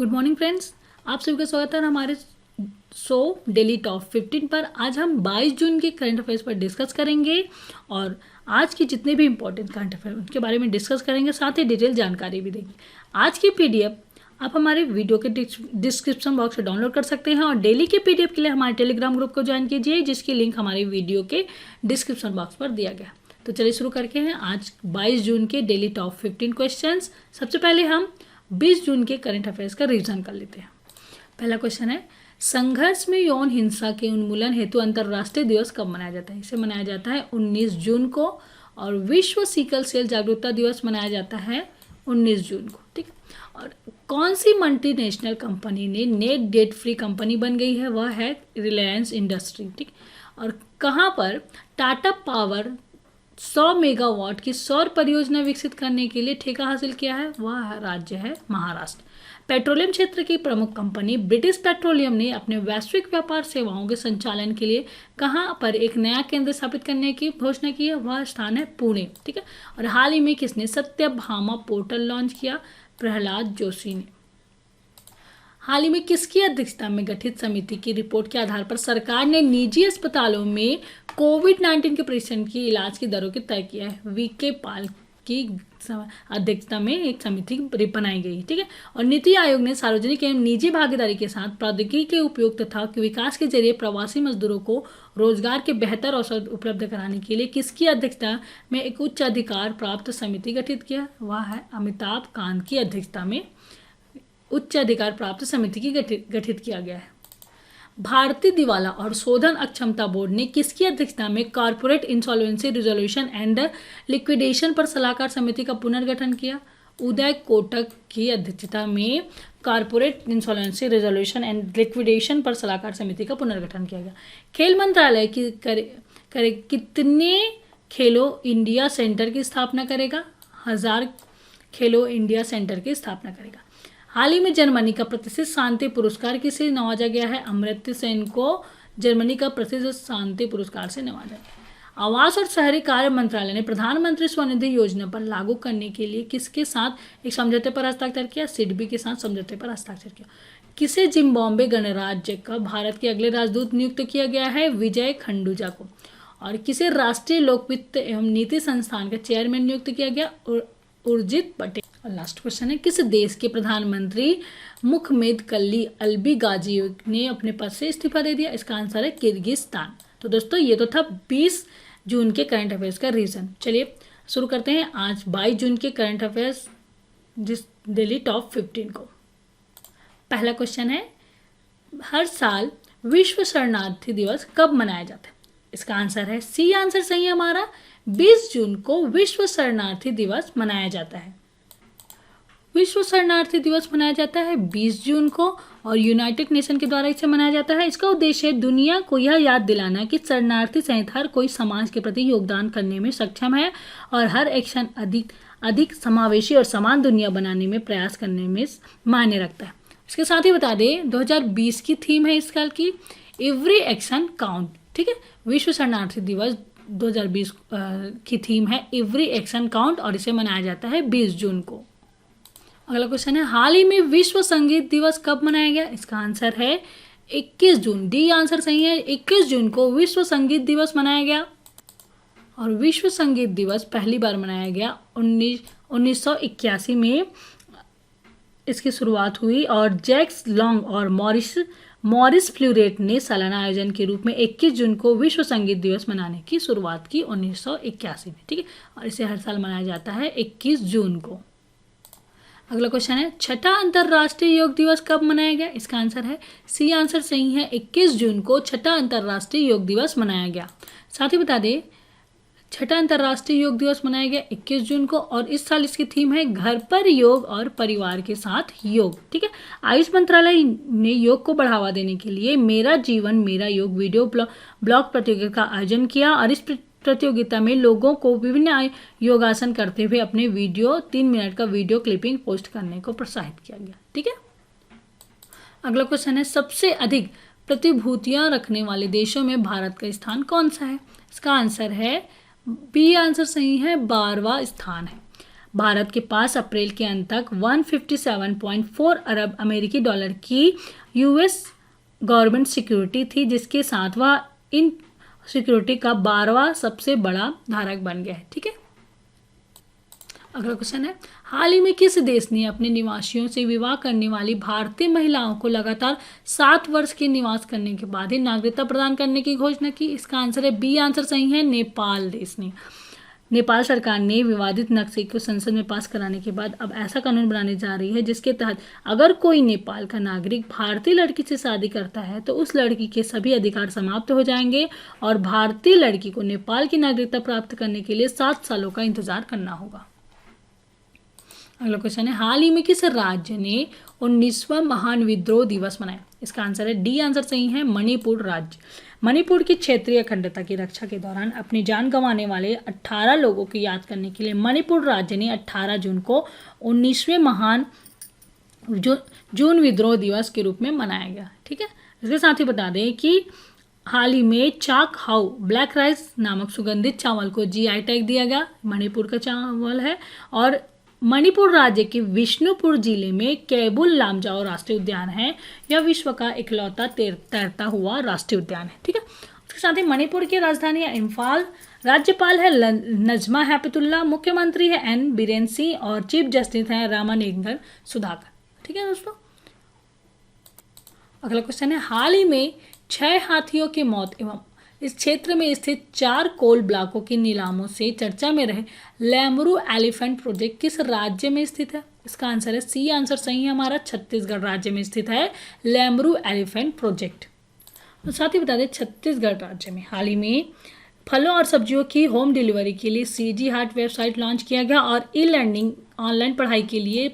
Good morning friends, आप सभी का स्वागत है हमारे शो डेली टॉप 15 पर। आज हम 22 जून के करंट अफेयर्स पर डिस्कस करेंगे और आज के जितने भी इंपॉर्टेंट करंट अफेयर उनके बारे में डिस्कस करेंगे, साथ ही डिटेल जानकारी भी देंगे। आज की पीडीएफ आप हमारे वीडियो के डिस्क्रिप्शन बॉक्स से डाउनलोड कर सकते हैं और डेली के पीडीएफ के लिए हमारे टेलीग्राम ग्रुप को ज्वाइन कीजिए, जिसकी लिंक हमारे वीडियो के डिस्क्रिप्शन बॉक्स पर दिया गया। तो चलिए शुरू करके हैं आज 22 जून के डेली टॉप 15 क्वेश्चंस। सबसे पहले हम 20 जून के करंट अफेयर्स का रिवीजन कर लेते हैं। पहला क्वेश्चन है, संघर्ष में यौन हिंसा के उन्मूलन हेतु अंतर्राष्ट्रीय दिवस कब मनाया जाता है? इसे मनाया जाता है 19 जून को और विश्व सिकल सेल जागरूकता दिवस मनाया जाता है 19 जून को। ठीक है, और कौन सी मल्टीनेशनल कंपनी ने नेट डेट फ्री कंपनी बन गई है? वह है रिलायंस इंडस्ट्री। ठीक, और कहाँ पर टाटा पावर 100 मेगावाट की सौर परियोजना विकसित करने के लिए ठेका हासिल किया है? वह राज्य है महाराष्ट्र। पेट्रोलियम क्षेत्र की प्रमुख कंपनी ब्रिटिश पेट्रोलियम ने अपने वैश्विक व्यापार सेवाओं के संचालन के लिए कहां पर एक नया केंद्र स्थापित करने की घोषणा की है? वह स्थान है पुणे। ठीक है, और हाल ही में किसने सत्यभामा पोर्टल लॉन्च किया? प्रहलाद जोशी ने। हाल ही में किसकी अध्यक्षता में गठित समिति की रिपोर्ट के आधार पर सरकार ने निजी अस्पतालों में कोविड-19 के परीक्षण की इलाज की दरों को तय किया है? वीके पाल की अध्यक्षता में एक समिति बनाई गई। ठीक है, और नीति आयोग ने सार्वजनिक एवं निजी भागीदारी के साथ प्रौद्योगिकी के उपयोग तथा विकास के जरिए प्रवासी मजदूरों को रोजगार के बेहतर अवसर उपलब्ध कराने के लिए किसकी अध्यक्षता में एक उच्च अधिकार प्राप्त समिति गठित किया? वह है अमिताभ कांत की अध्यक्षता में उच्च अधिकार प्राप्त समिति की गठित किया गया है। भारतीय दिवाला और शोधन अक्षमता बोर्ड ने किसकी अध्यक्षता में corporate insolvency resolution and liquidation पर सलाहकार समिति का पुनर्गठन किया? उदय कोटक की अध्यक्षता में corporate insolvency resolution and liquidation पर सलाहकार समिति का पुनर्गठन किया गया। खेल मंत्रालय की कितने खेलो इंडिया सेंटर की स्थापना करेगा? 1000 खेलो इंडिया सेंटर की स्थापना करेगा। हाल ही में जर्मनी का प्रतिष्ठित शांति पुरस्कार किसे नवाजा गया है? अमर्त्य सेन को जर्मनी का प्रतिष्ठित शांति पुरस्कार से नवाजा गया। आवास और शहरी कार्य मंत्रालय ने प्रधानमंत्री स्वनिधि योजना पर लागू करने के लिए किसके साथ एक समझौते पर हस्ताक्षर किया? सिडबी के साथ समझौते पर हस्ताक्षर किया। किसे जिम्बाब्वे गणराज्य का भारत के अगले राजदूत नियुक्त किया गया है? विजय खंडूजा को। और किसे राष्ट्रीय लोक वित्त एवं नीति संस्थान का चेयरमैन नियुक्त किया गया? उर्जित पटेल। और लास्ट क्वेश्चन है, किस देश के प्रधानमंत्री मुहम्मद कली अल्बिगाजियोव ने अपने पद से इस्तीफा दे दिया? इसका आंसर है किर्गिस्तान। तो दोस्तों ये तो था 20 जून के करंट अफेयर्स का रीजन। चलिए शुरू करते हैं आज 22 जून के करंट अफेयर्स जिस डेली टॉप 15 को। पहला क्वेश्चन है, हर साल विश्व शरणार्थी दिवस कब मनाया जाता है? इसका आंसर है सी आंसर सही है हमारा, 20 जून को विश्व शरणार्थी दिवस मनाया जाता है। विश्व शरणार्थी दिवस मनाया जाता है 20 जून को और यूनाइटेड नेशन के द्वारा इसे मनाया जाता है। इसका उद्देश्य दुनिया को यह याद दिलाना कि शरणार्थी सहित हर कोई समाज के प्रति योगदान करने में सक्षम है और हर एक्शन अधिक समावेशी और समान दुनिया बनाने में प्रयास करने में मायने रखता है। इसके साथ ही बता दें 2020 की थीम है इस साल की एवरी एक्शन काउंट। ठीक है, विश्व शरणार्थी दिवस 2020 की थीम है एवरी एक्शन काउंट और इसे मनाया जाता है 20 जून को। अगला क्वेश्चन है, हाल ही में विश्व संगीत दिवस कब मनाया गया? इसका आंसर है 21 जून। डी आंसर सही है, 21 जून को विश्व संगीत दिवस मनाया गया। और विश्व संगीत दिवस पहली बार मनाया गया 1981 में इसकी शुरुआत हुई और जैक्स लॉन्ग और मॉरिस फ्लूरेट ने सालाना आयोजन के रूप में 21 जून को विश्व संगीत दिवस मनाने की शुरुआत की 1981 में। ठीक है, और इसे हर साल मनाया जाता है 21 जून को। अगला क्वेश्चन है, छठा अंतर्राष्ट्रीय योग दिवस कब मनाया गया? इसका आंसर है सी आंसर सही है, 21 जून को छठा अंतर्राष्ट्रीय योग दिवस मनाया गया। साथ ही बता दें छठा अंतर्राष्ट्रीय योग दिवस मनाया गया 21 जून को और इस साल इसकी थीम है घर पर योग और परिवार के साथ योग। ठीक है, आयुष मंत्रालय ने योग को बढ़ावा देने के लिए मेरा जीवन मेरा योग वीडियो ब्लॉग प्रतियोगिता का आयोजन किया और इस प्रतियोगिता में लोगों को विभिन्न योगासन करते हुए अपने 3 मिनट का वीडियो क्लिपिंग पोस्ट करने को प्रोत्साहित किया गया। ठीक है, अगला क्वेश्चन है, सबसे अधिक प्रतिभूतियां रखने वाले देशों में भारत का स्थान कौन सा है? इसका आंसर है बी आंसर सही है, 12वां स्थान है। भारत के पास अप्रैल के अंत तक 157.4 अरब अमेरिकी डॉलर की यूएस गवर्नमेंट सिक्योरिटी थी, जिसके साथ वह इन सिक्योरिटी का 12वां सबसे बड़ा धारक बन गया है। ठीक है, अगला क्वेश्चन है, हाल ही में किस देश ने अपने निवासियों से विवाह करने वाली भारतीय महिलाओं को लगातार 7 वर्ष के निवास करने के बाद ही नागरिकता प्रदान करने की घोषणा की? इसका आंसर है बी आंसर सही है, नेपाल देश ने। नेपाल सरकार ने विवादित नक्शे को संसद में पास कराने के बाद अब ऐसा कानून बनाने जा रही है जिसके तहत अगर कोई नेपाल का नागरिक भारतीय लड़की से शादी करता है तो उस लड़की के सभी अधिकार समाप्त हो जाएंगे और भारतीय लड़की को नेपाल की नागरिकता प्राप्त करने के लिए 7 सालों का इंतजार करना होगा। अगला क्वेश्चन है, हाल ही में किस राज्य ने 19वां महान विद्रोह दिवस मनाया? इसका आंसर है डी आंसर सही है, मणिपुर राज्य। मणिपुर की क्षेत्रीय अखंडता की रक्षा के दौरान अपनी जान गंवाने वाले 18 लोगों की याद करने के लिए मणिपुर राज्य ने 18 जून को 19वें महान जून विद्रोह दिवस के रूप में मनाया गया। ठीक है, इसके साथ ही बता दें कि हाल ही में चाक हाउ ब्लैक राइस नामक सुगंधित चावल को जीआई टैग दिया गया। मणिपुर का चावल है। और मणिपुर राज्य के विष्णुपुर जिले में केबुल लामजाओ राष्ट्रीय उद्यान है। यह विश्व का इकलौता तैरता हुआ राष्ट्रीय उद्यान है। ठीक है, उसके साथ ही मणिपुर की राजधानी है इम्फाल। राज्यपाल है नजमा हेपतुल्ला, मुख्यमंत्री है एन बीरेन सिंह और चीफ जस्टिस है रामानेंद्र सुधाकर। ठीक है दोस्तों, अगला क्वेश्चन है, हाल ही में 6 हाथियों की मौत एवं इस क्षेत्र में स्थित 4 कोल ब्लॉकों की नीलामों से चर्चा में रहे लेमरू एलिफेंट प्रोजेक्ट किस राज्य में स्थित है? इसका आंसर है सी आंसर सही है हमारा, छत्तीसगढ़ राज्य में स्थित है लेमरू एलिफेंट प्रोजेक्ट। तो साथ ही बता दें, छत्तीसगढ़ राज्य में हाल ही में फलों और सब्जियों की होम डिलीवरी के लिए सीजी हाट वेबसाइट लॉन्च किया गया और ई लर्निंग ऑनलाइन पढ़ाई के लिए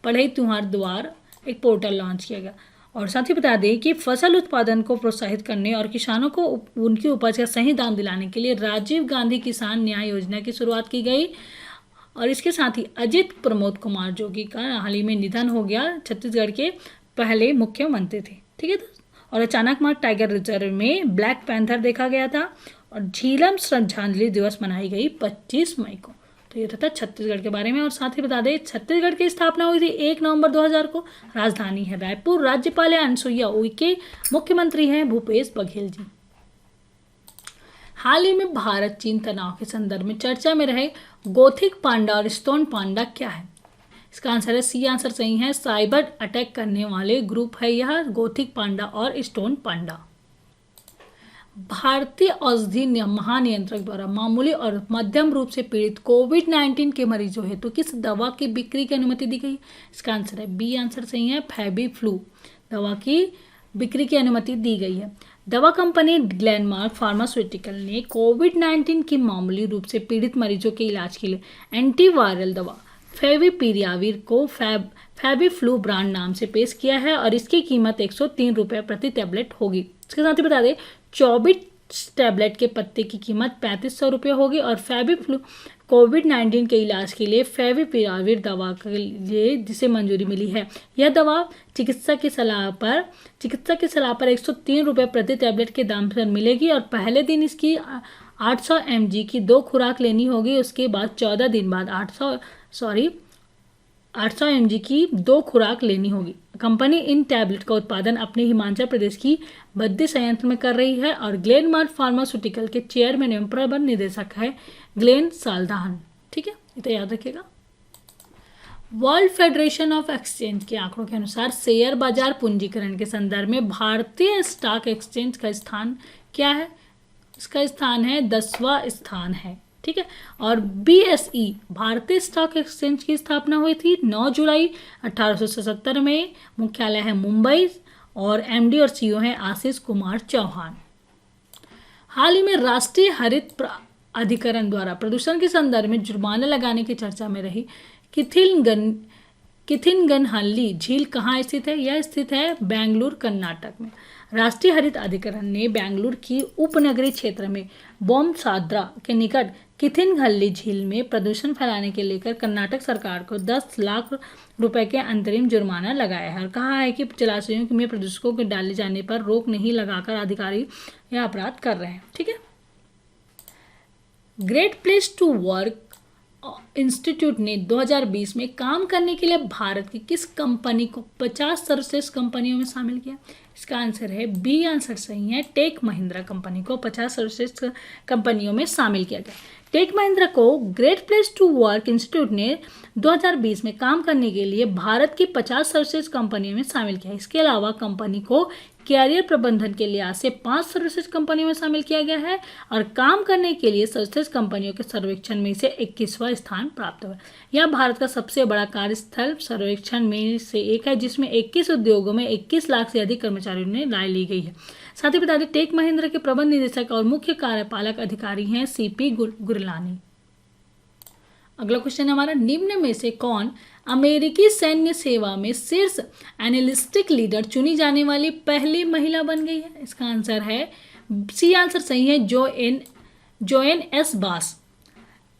पढ़ई तुहार द्वार एक पोर्टल लॉन्च किया गया। और साथ ही बता दें कि फसल उत्पादन को प्रोत्साहित करने और किसानों को उनकी उपज का सही दाम दिलाने के लिए राजीव गांधी किसान न्याय योजना की शुरुआत की गई। और इसके साथ ही अजित प्रमोद कुमार जोगी का हाल ही में निधन हो गया, छत्तीसगढ़ के पहले मुख्यमंत्री थे। ठीक है, और अचानक मार्ग टाइगर रिजर्व में ब्लैक पैंथर देखा गया था और झीलम श्रद्धांजलि दिवस मनाई गई 25 मई को। तो ये था छत्तीसगढ़ के बारे में। और साथ ही बता दें, छत्तीसगढ़ की स्थापना हुई थी 1 नवंबर 2000 को। राजधानी है रायपुर। राज्यपाल है अनसुईया उइके। मुख्यमंत्री हैं भूपेश बघेल जी। हाल ही में भारत चीन तनाव के संदर्भ में चर्चा में रहे गोथिक पांडा और स्टोन पांडा क्या है? इसका आंसर है सी आंसर सही है, साइबर अटैक करने वाले ग्रुप है यह गोथिक पांडा और स्टोन पांडा। भारतीय औषधि महानियंत्रक द्वारा मामूली और मध्यम रूप से पीड़ित कोविड-19 के मरीजों हेतु किस दवा की बिक्री की अनुमति दी गई? इसका आंसर है बी आंसर सही है, फेबिफ्लू दवा की बिक्री की अनुमति दी गई है। दवा कंपनी ग्लेनमार्क फार्मास्यूटिकल ने कोविड-19 की मामूली रूप से पीड़ित मरीजों के इलाज के लिए एंटीवायरल दवा फेविपिराविर को फेबिफ्लू ब्रांड नाम से पेश किया है और इसकी कीमत 103 रुपये प्रति टैबलेट होगी। इसके साथ ही बता दें, 24 टैबलेट के पत्ते की कीमत 3500 रुपये होगी और फेबिफ्लू कोविड-19 के इलाज के लिए फेविपिराविर दवा के लिए जिसे मंजूरी मिली है। यह दवा चिकित्सक की सलाह पर 103 रुपये प्रति टैबलेट के दाम पर मिलेगी और पहले दिन इसकी 800 mg की 2 खुराक लेनी होगी। उसके बाद 14 दिन बाद 800 mg की 2 खुराक लेनी होगी। कंपनी इन टैबलेट का उत्पादन अपने हिमाचल प्रदेश की बद्दी संयंत्र में कर रही है और ग्लेनमार्क फार्मास्यूटिकल के चेयरमैन एवं प्रबंध निदेशक है ग्लेन साल्दाहन। ठीक है, ये तो याद रखिएगा। वर्ल्ड फेडरेशन ऑफ एक्सचेंज के आंकड़ों के अनुसार शेयर बाजार पूंजीकरण के संदर्भ में भारतीय स्टॉक एक्सचेंज का स्थान क्या है? इसका स्थान है 10वां स्थान है। ठीक है, और BSE भारतीय स्टॉक एक्सचेंज की स्थापना हुई थी 9 जुलाई 1877 में। मुख्यालय है मुंबई और MD और CEO हैं आशीष कुमार चौहान। हाल ही में राष्ट्रीय हरित अधिकरण द्वारा प्रदूषण के संदर्भ में जुर्माना लगाने की चर्चा में रही किथिनगनहल्ली झील कहाँ स्थित है? यह स्थित है बेंगलुरु कर्नाटक में। राष्ट्रीय हरित अधिकरण ने बेंगलुरु की उपनगरीय क्षेत्र में बोमसाद्रा के निकट किथिनगनहल्ली झील में प्रदूषण फैलाने के लेकर कर्नाटक सरकार को 10 लाख रुपए के अंतरिम जुर्माना लगाया है और कहा है कि जलाशयों में प्रदूषकों के डाले जाने पर रोक नहीं लगाकर अधिकारी यह अपराध कर रहे हैं। ठीक है, great place to work institute ने 2020 में काम करने के लिए भारत की किस कंपनी को 50 सर्वश्रेष्ठ कंपनियों में शामिल किया? इसका आंसर है बी आंसर सही है, टेक महिंद्रा कंपनी को 50 सर्वश्रेष्ठ कंपनियों में शामिल किया गया। टेक महिंद्रा को great place to work institute ने 2020 में काम करने के लिए भारत की 50 सर्वश्रेष्ठ कंपनियों में शामिल किया। इसके अलावा कंपनी को कैरियर प्रबंधन के लिहाज से 5 सर्वश्रेष्ठ कंपनियों में शामिल किया गया है और काम करने के लिए सर्वश्रेष्ठ कंपनियों के सर्वेक्षण में से 21वां स्थान प्राप्त हुआ। यह भारत का सबसे बड़ा कार्यस्थल सर्वेक्षण में से एक है, जिसमें 21 उद्योगों में 21 लाख से अधिक कर्मचारियों ने राय ली गई है। साथ ही बता दें, टेक महिंद्रा के प्रबंध निदेशक और मुख्य कार्यपालक अधिकारी हैं सीपी गुरलानी। अगला क्वेश्चन हमारा, निम्न में से कौन अमेरिकी सैन्य सेवा में शीर्ष एनालिस्टिक लीडर चुनी जाने वाली पहली महिला बन गई है? इसका आंसर है सी आंसर सही है, जोएन एस बास।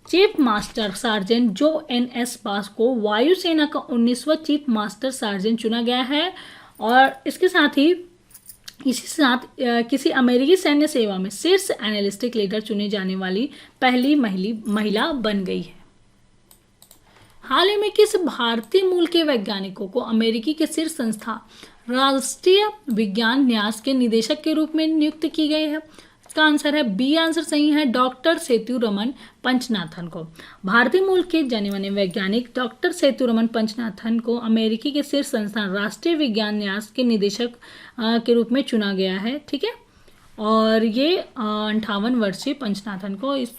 Chief master sergeant Dwayne S बास को वायुसेना का 19वां चीफ मास्टर सार्जेंट चुना गया है और इसके साथ ही इसी साथ किसी अमेरिकी सैन्य सेवा में शीर्ष एनालिस्टिक लीडर चुने जाने वाली पहली महिला बन गई है। हाल ही में किस भारतीय मूल के वैज्ञानिकों को अमेरिकी के शीर्ष संस्था राष्ट्रीय विज्ञान न्यास के निदेशक के रूप में नियुक्त की गई है? इसका आंसर है बी आंसर सही है, डॉक्टर सेतुरमन पंचनाथन को। भारतीय मूल के जाने माने वैज्ञानिक डॉक्टर सेतुरमन पंचनाथन को अमेरिकी के शीर्ष संस्थान राष्ट्रीय विज्ञान न्यास के निदेशक के रूप में चुना गया है। ठीक है, और ये 58 वर्षीय पंचनाथन को इस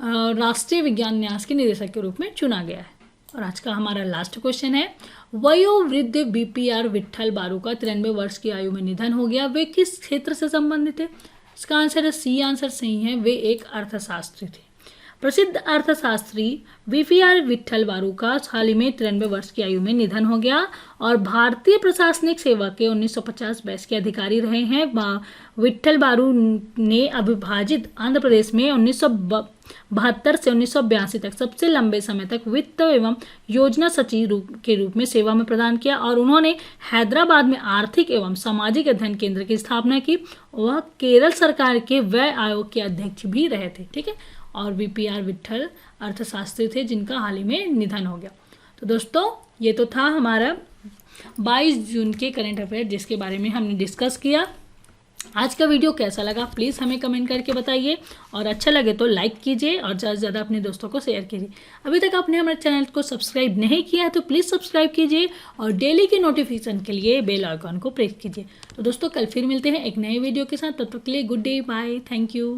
राष्ट्रीय विज्ञान न्यास के निदेशक के रूप में चुना गया है। और आज का हमारा लास्ट क्वेश्चन है, वयोवृद्ध बीपीआर विट्ठल बारू का 93 वर्ष की आयु में निधन हो गया। वे किस क्षेत्र से संबंधित थे? इसका आंसर है सी आंसर सही है, वे एक अर्थशास्त्री थे। प्रसिद्ध अर्थशास्त्री बीपीआर विट्ठल बारू का हाल ही में 93 वर्ष की आयु में निधन हो गया और भारतीय प्रशासनिक सेवा के 1950 बैच के अधिकारी रहे हैं। विट्ठल बारू ने अविभाजित आंध्र प्रदेश में 1972 से 1982 तक सबसे लंबे समय तक वित्त एवं योजना सचिव के रूप में सेवा में प्रदान किया और उन्होंने हैदराबाद में आर्थिक एवं सामाजिक अध्ययन केंद्र की स्थापना की। वह केरल सरकार के व्यय आयोग के अध्यक्ष भी रहे थे। ठीक है, और बीपीआर विट्ठल अर्थशास्त्री थे जिनका हाल ही में निधन हो गया। तो दोस्तों, ये तो था हमारा 22 जून के करंट अफेयर जिसके बारे में हमने डिस्कस किया। आज का वीडियो कैसा लगा प्लीज़ हमें कमेंट करके बताइए और अच्छा लगे तो लाइक कीजिए और ज़्यादा से ज़्यादा अपने दोस्तों को शेयर कीजिए। अभी तक आपने हमारे चैनल को सब्सक्राइब नहीं किया है तो प्लीज़ सब्सक्राइब कीजिए और डेली की नोटिफिकेशन के लिए बेल आइकॉन को प्रेस कीजिए। तो दोस्तों, कल फिर मिलते हैं एक नए वीडियो के साथ। तब तक के लिए good day, bye, thank you.